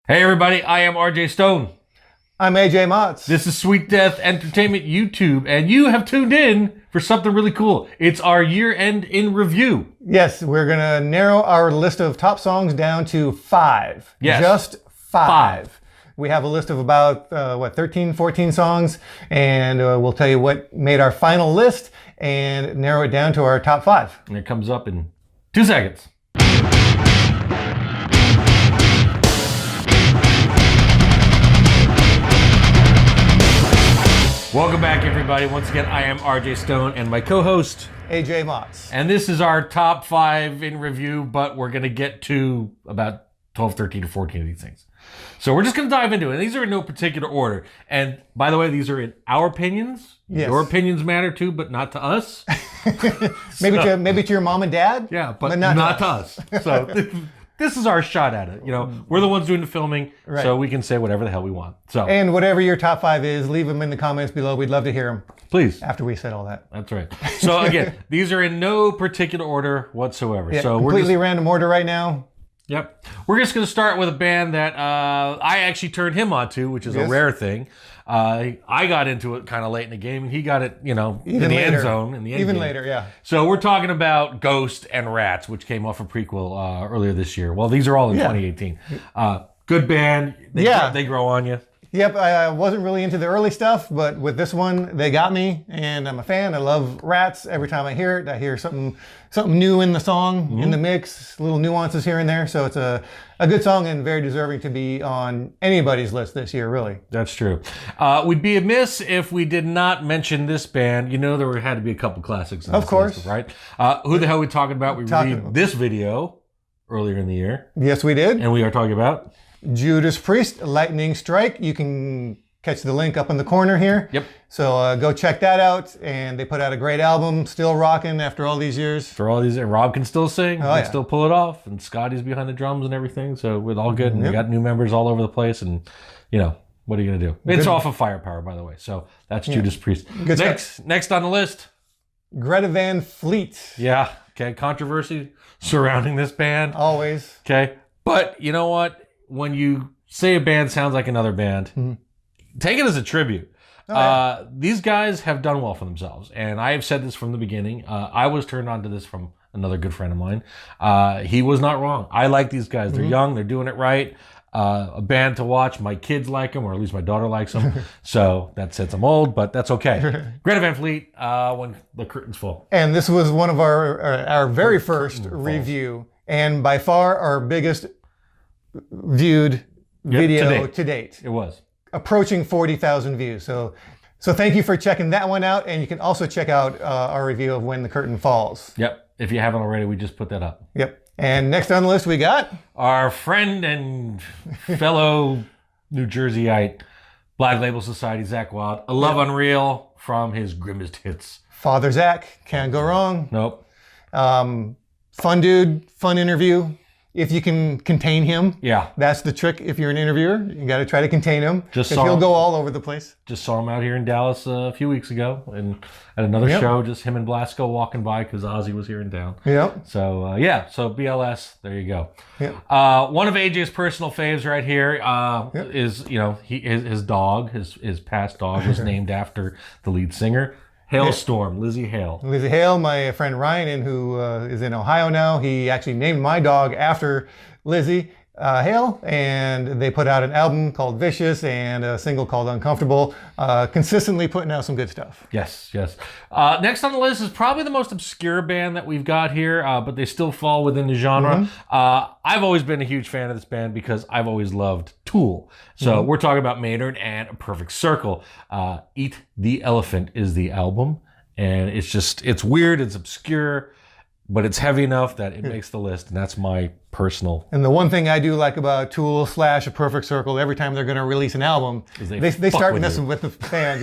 Hey everybody, I am RJ Stone. I'm AJ Motts. This is Sweet Death Entertainment YouTube, and you have tuned in for something really cool. It's our year-end in review. Yes, we're going to narrow our list of top songs down to 5. Yes. Just 5. We have a list of about, 13, 14 songs, and we'll tell you what made our final list and narrow it down to our top 5. And it comes up in 2 seconds. Welcome back, everybody. Once again, I am RJ Stone and my co-host, AJ Motts. And this is our top 5 in review, but we're going to get to about 12, 13, or 14 of these things. So we're just going to dive into it. And these are in no particular order. And by the way, these are in our opinions. Yes. Your opinions matter too, but not to us. maybe to your mom and dad. Yeah, but not to us. So this is our shot at it. You know, we're the ones doing the filming, right. So we can say whatever the hell we want. So, and whatever your top 5 is, leave them in the comments below. We'd love to hear them. Please. After we said all that. That's right. So again, these are in no particular order whatsoever. Yeah, so completely random order right now. Yep. We're just going to start with a band that I actually turned him on to, which is a rare thing. I got into it kind of late in the game, and he got it, you know, in the end zone. In the end Even game. later, yeah. So we're talking about Ghost and Rats, which came off a prequel earlier this year. Well, these are all in 2018. Good band. They grow on you. Yep, I wasn't really into the early stuff, but with this one, they got me, and I'm a fan. I love Rats. Every time I hear it, I hear something new in the song, in the mix, little nuances here and there. So it's a good song and very deserving to be on anybody's list this year, really. That's true. We'd be amiss if we did not mention this band. You know, there had to be a couple classics on this list, right? Who the hell are we talking about? We reviewed this video earlier in the year. Yes, we did. And we are talking about Judas Priest, Lightning Strike. You can catch the link up in the corner here. Yep. So go check that out. And they put out a great album, still rocking after all these years. And Rob can still sing, can still pull it off, and Scotty's behind the drums and everything. So we're all good, and we got new members all over the place. And you know, what are you gonna do? It's off of Firepower, by the way. So that's Judas Priest. Next on the list, Greta Van Fleet. Yeah. Okay. Controversy surrounding this band. Always. Okay. But you know what? When you say a band sounds like another band, take it as a tribute. These guys have done well for themselves. And I have said this from the beginning. I was turned on to this from another good friend of mine. He was not wrong. I like these guys. They're young. They're doing it right. A band to watch. My kids like them, or at least my daughter likes them. So that says I'm old, but that's okay. Greta Van Fleet, When the Curtains Fall. And this was one of our very first review. And by far our biggest viewed video to date. It was approaching 40,000 views. So thank you for checking that one out, and you can also check out our review of When the Curtain Falls. Yep. If you haven't already, we just put that up. Yep. And next on the list we got our friend and fellow New Jerseyite Black Label Society, Zach Wild. A Love Unreal from his Grimmest Hits. Father Zach, can't go wrong. Nope. Fun dude, fun interview. If you can contain him, that's the trick. If you're an interviewer, you got to try to contain him, because he'll go all over the place. Just saw him out here in Dallas a few weeks ago, and at another show, just him and Blasco walking by because Ozzy was here in town. Yep. So so BLS, there you go. Yep. One of AJ's personal faves right here is his dog, his past dog was named after the lead singer. Hailstorm, Lizzie Hale. Lizzie Hale, my friend Ryan, who is in Ohio now, he actually named my dog after Lizzie Hale, and they put out an album called Vicious and a single called Uncomfortable, consistently putting out some good stuff. Yes. Next on the list is probably the most obscure band that we've got here, but they still fall within the genre. I've always been a huge fan of this band because I've always loved Tool. So we're talking about Maynard and A Perfect Circle. Eat the Elephant is the album, and it's weird, it's obscure, but it's heavy enough that it makes the list, and that's my personal. And the one thing I do like about Tool / A Perfect Circle, every time they're going to release an album, they start messing with the fans.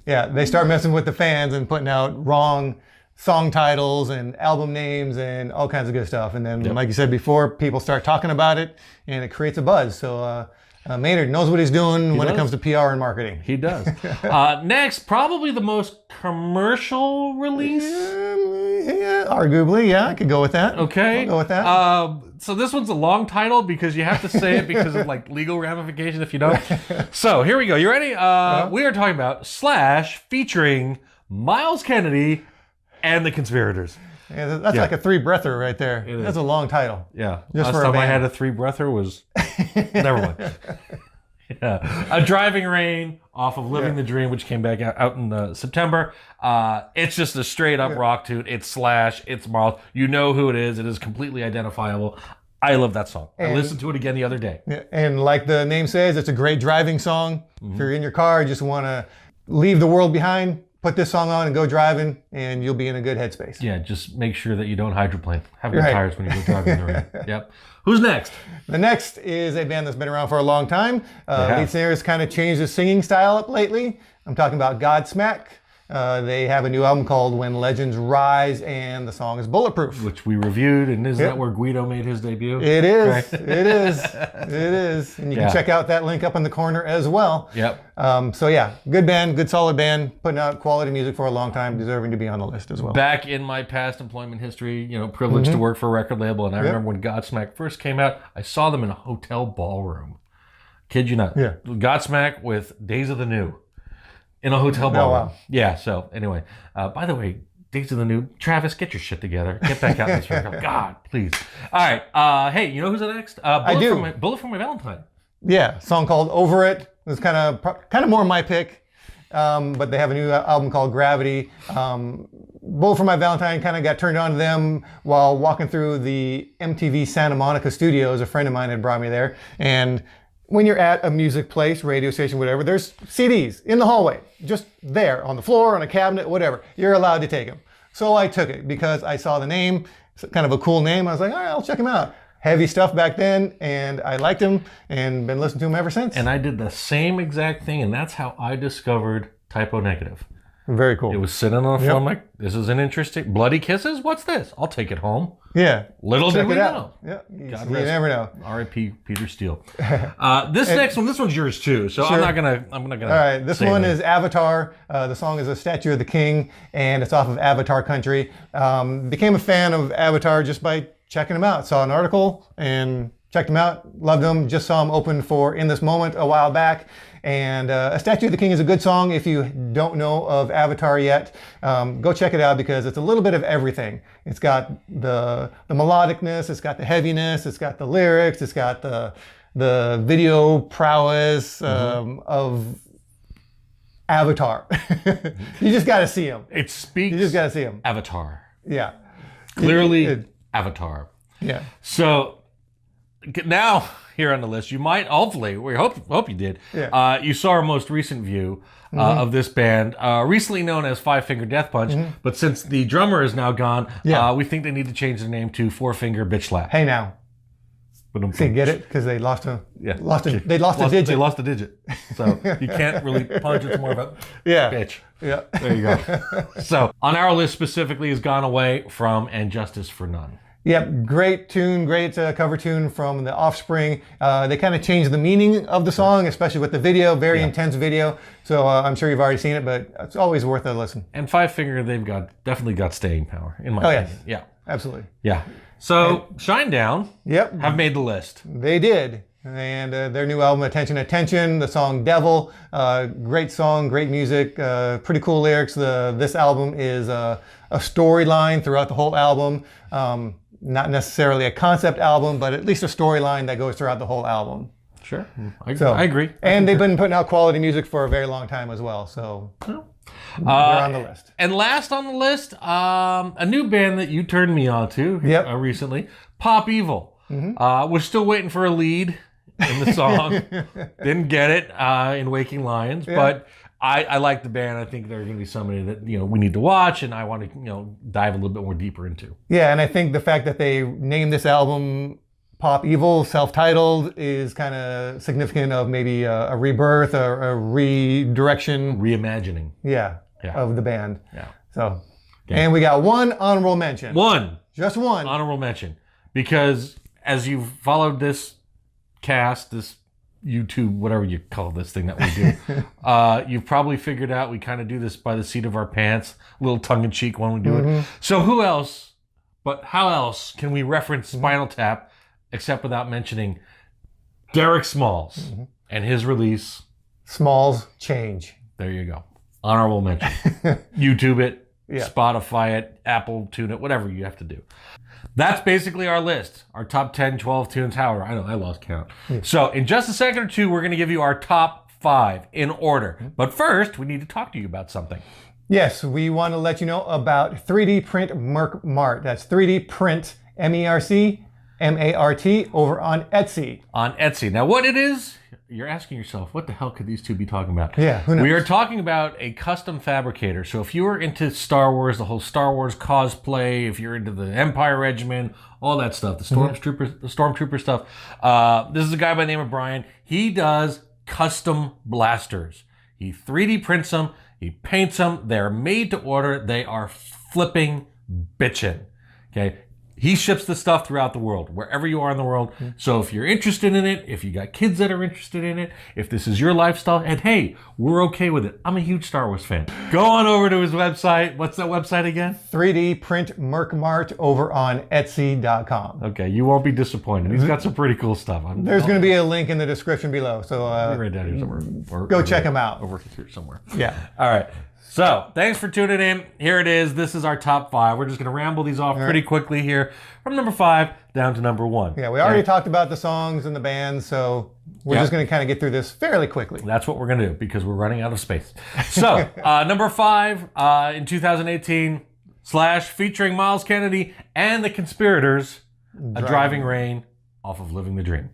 They start messing with the fans and putting out wrong song titles and album names and all kinds of good stuff. And then, like you said before, people start talking about it, and it creates a buzz. So Maynard knows what he's doing when it comes to PR and marketing. He does. Next, probably the most commercial release. Arguably, yeah, I could go with that. Okay. I'll go with that. So this one's a long title because you have to say it because of like legal ramifications if you don't. So here we go. You ready? We are talking about Slash featuring Miles Kennedy and the Conspirators. Yeah, that's like a three-breather right there. That's a long title. Yeah. Just Last for time I had a three-breather was... Never mind. Yeah. A Driving Rain off of Living the Dream, which came back out in September. It's just a straight-up rock tune. It's Slash. It's Mart. You know who it is. It is completely identifiable. I love that song. I listened to it again the other day. And like the name says, it's a great driving song. If you're in your car, you just want to leave the world behind, put this song on and go driving, and you'll be in a good headspace. Yeah, just make sure that you don't hydroplane. Have your tires when you go driving in the rain. Yep. Who's next? The next is a band that's been around for a long time. Lead singer has kind of changed his singing style up lately. I'm talking about Godsmack. They have a new album called When Legends Rise, and the song is Bulletproof. Which we reviewed, and isn't that where Guido made his debut? It is. Right? It is. It is. And you can check out that link up in the corner as well. Yep. So yeah, good band, good solid band, putting out quality music for a long time, deserving to be on the list as well. Back in my past employment history, privileged to work for a record label, and I remember when Godsmack first came out, I saw them in a hotel ballroom. Kid you not. Yeah. Godsmack with Days of the New. In a hotel ballroom. Wow. Yeah, so anyway. By the way, Days of the New, Travis, get your shit together. Get back out this record. God, please. All right. Hey, you know who's the next? I do. Bullet for My Valentine. Yeah, song called Over It. It's kind of more my pick. But they have a new album called Gravity. Bullet for My Valentine kind of got turned on to them while walking through the MTV Santa Monica studios. A friend of mine had brought me there. And when you're at a music place, radio station, whatever, there's CDs in the hallway, just there on the floor, on a cabinet, whatever. You're allowed to take them. So I took it because I saw the name, it's kind of a cool name. I was like, all right, I'll check him out. Heavy stuff back then, and I liked him and been listening to him ever since. And I did the same exact thing, and that's how I discovered Typo Negative. Very cool. It was sitting on the floor. I'm like, this is an interesting... Bloody Kisses? What's this? I'll take it home. Yeah. Little did we know. Yeah. You never know. R.I.P. Peter Steele. Next one's yours too. So sure. I'm not gonna. All right. This one is Avatar. The song is A Statue of the King, and it's off of Avatar Country. Became a fan of Avatar just by checking them out. Saw an article and checked them out. Loved them. Just saw them open for In This Moment a while back. And A Statue of the King is a good song. If you don't know of Avatar yet, go check it out because it's a little bit of everything. It's got the melodicness, it's got the heaviness, it's got the lyrics, it's got the video prowess of Avatar. You just got to see him. It speaks. You just got to see him. Avatar. Yeah. Clearly, Avatar. Yeah. So now, here on the list, you might, hopefully, we hope you did. Yeah. You saw our most recent view of this band, recently known as Five Finger Death Punch, but since the drummer is now gone, we think they need to change their name to Four Finger Bitch Slap. Hey now. See, get it? Because they lost a digit. They lost a digit. So you can't really punch. It's more of a bitch. Yeah. There you go. So on our list specifically is Gone Away from And Justice for None. Yep, great tune, great cover tune from The Offspring. They kind of changed the meaning of the song, especially with the video, very intense video. So I'm sure you've already seen it, but it's always worth a listen. And Five Finger, they've definitely got staying power, in my opinion. Yeah, absolutely. Yeah. So Shinedown have made the list. They did. And their new album, Attention, Attention, the song Devil, great song, great music, pretty cool lyrics. This album is a storyline throughout the whole album. Not necessarily a concept album, but at least a storyline that goes throughout the whole album. Sure. I agree. And they've been putting out quality music for a very long time as well. So they're on the list. And last on the list, a new band that you turned me on to recently, Pop Evil. We're still waiting for a lead in the song. Didn't get it in Waking Lions, but I like the band. I think they're going to be somebody that we need to watch, and I want to dive a little bit more deeper into. Yeah, and I think the fact that they named this album Pop Evil, self-titled, is kind of significant of maybe a rebirth or a redirection, reimagining. Yeah, of the band. Yeah. So, and we got one honorable mention. Just one honorable mention, because as you've followed this cast, this YouTube, whatever you call this thing that we do, you've probably figured out we kind of do this by the seat of our pants, a little tongue-in-cheek when we do it. So who else But how else can we reference Spinal Tap except without mentioning Derek Smalls and his release? Smalls Change. There you go. Honorable mention. YouTube it, Spotify it, Apple tune it, whatever you have to do. That's basically our list. Our top 10, 12 tunes. However, I know I lost count. So in just a second or two, we're going to give you our top 5 in order. But first, we need to talk to you about something. Yes, we want to let you know about 3D Print Merc Mart. That's 3D Print MERC MART over on Etsy. On Etsy. Now, what it is, you're asking yourself, what the hell could these two be talking about? Yeah, who knows? We are talking about a custom fabricator. So if you are into Star Wars, the whole Star Wars cosplay, if you're into the Empire Regiment, all that stuff, the Stormtrooper stuff. This is a guy by the name of Brian. He does custom blasters. He 3D prints them. He paints them. They're made to order. They are flipping bitchin'. Okay. He ships the stuff throughout the world, wherever you are in the world. So if you're interested in it, if you got kids that are interested in it, if this is your lifestyle, and hey, we're okay with it. I'm a huge Star Wars fan. Go on over to his website. What's that website again? 3D Print Merc Mart over on Etsy.com. Okay, you won't be disappointed. He's got some pretty cool stuff. There's going to be a link in the description below. So right down here somewhere. Go check him out. Over here somewhere. Yeah. All right. So, thanks for tuning in. Here it is. This is our top 5. We're just going to ramble these off pretty quickly here from number 5 down to number 1. Yeah, we already talked about the songs and the bands, so we're just going to kind of get through this fairly quickly. That's what we're going to do because we're running out of space. So, number 5 in 2018, Slash featuring Miles Kennedy and the Conspirators, A Driving Rain off of Living the Dream.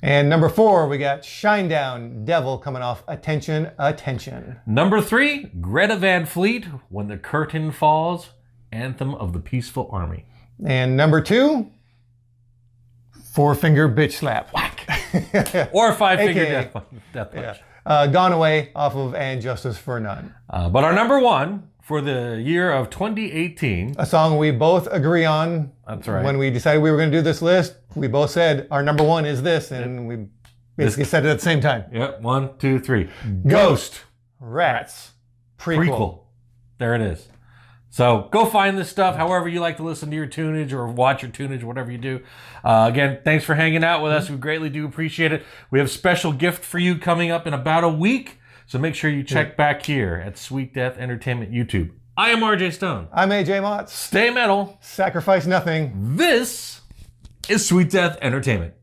And number 4, we got Shinedown, Devil coming off Attention, Attention. Number 3, Greta Van Fleet, When the Curtain Falls, Anthem of the Peaceful Army. And number 2, Four Finger Bitch Slap. Whack. Or Five Finger Death Punch. Gone Away off of And Justice for None. But our number 1 for the year of 2018. A song we both agree on. That's right. When we decided we were going to do this list, we both said our number 1 is this, and we basically said it at the same time. Yep, 1, 2, 3. Ghost. Rats. Prequel. There it is. So go find this stuff however you like to listen to your tunage or watch your tunage, whatever you do. Again, thanks for hanging out with us. We greatly do appreciate it. We have a special gift for you coming up in about a week. So make sure you check back here at Sweet Death Entertainment YouTube. I am RJ Stone. I'm AJ Motts. Stay metal. Sacrifice nothing. This is Sweet Death Entertainment.